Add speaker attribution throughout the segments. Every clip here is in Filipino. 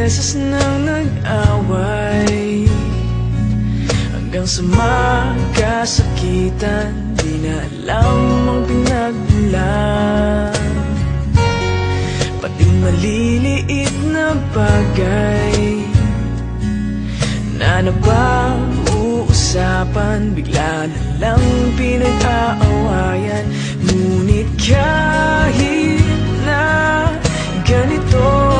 Speaker 1: beses nang nag-away, hanggang sa magkasakitan, di na alam ang pinagmulan. Pati maliliit na bagay na napag-uusapan, bigla na lang pinag-aawayan. Ngunit kahit na ganito,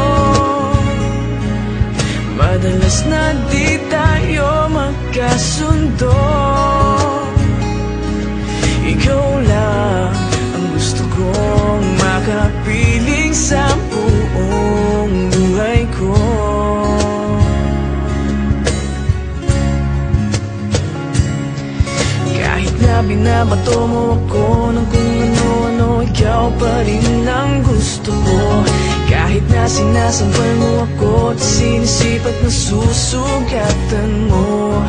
Speaker 1: madalas na di tayo magkasundo. Ikaw lang ang gusto kong makapiling sa buong buhay ko. Kahit na binabato mo ako ng kung ano-ano, ikaw pa rin ang gusto ko. Kahit na sinasampal mo ako at sinisipat na susugatan mo,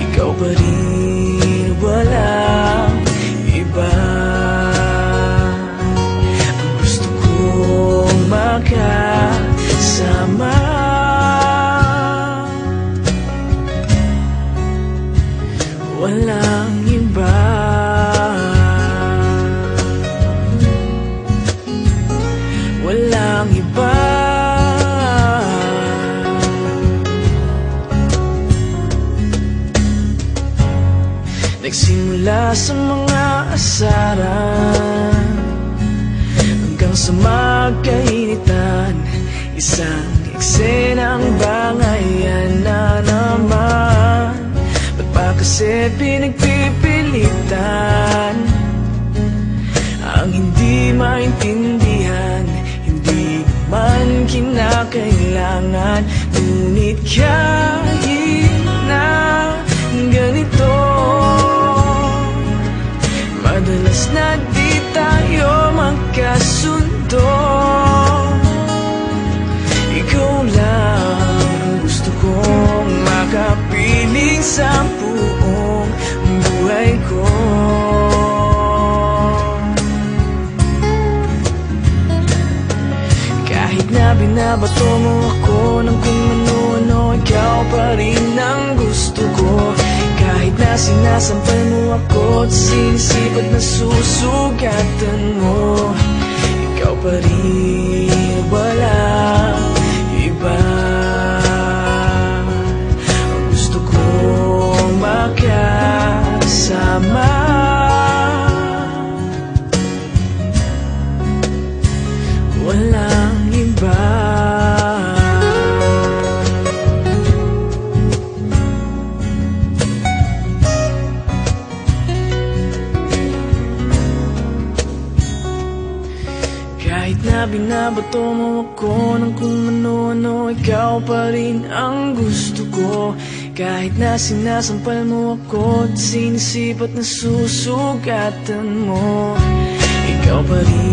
Speaker 1: ikaw pa rin, walang iba. Ang gusto kong makasama, walang iba. Walang iba. Nagsimula sa mga asaran, hanggang sa magkainitan, isang eksenang bangayan na naman. Ba't ba kasi pinagpipilitan ang hindi maintindihan? Hindi naman kinakailangan. Ngunit kahit na ganito, madalas na di tayo magkasundo. Ikaw lang ang gusto kong makapiling sa buong buhay ko. Kahit na binabato mo ako ng kung ano-ano, ikaw pa rin ang gusto ko. Kahit na sinasampal mo ako at sinisipat na susugatan mo, ikaw pa rin, walang iba. Ang gusto kong makasama, walang iba. Kahit na binabato mo ako ng kung ano-ano, ikaw pa rin ang gusto ko. Kahit na sinasampal mo ako at sinisipat na susugatan mo, ikaw pa rin,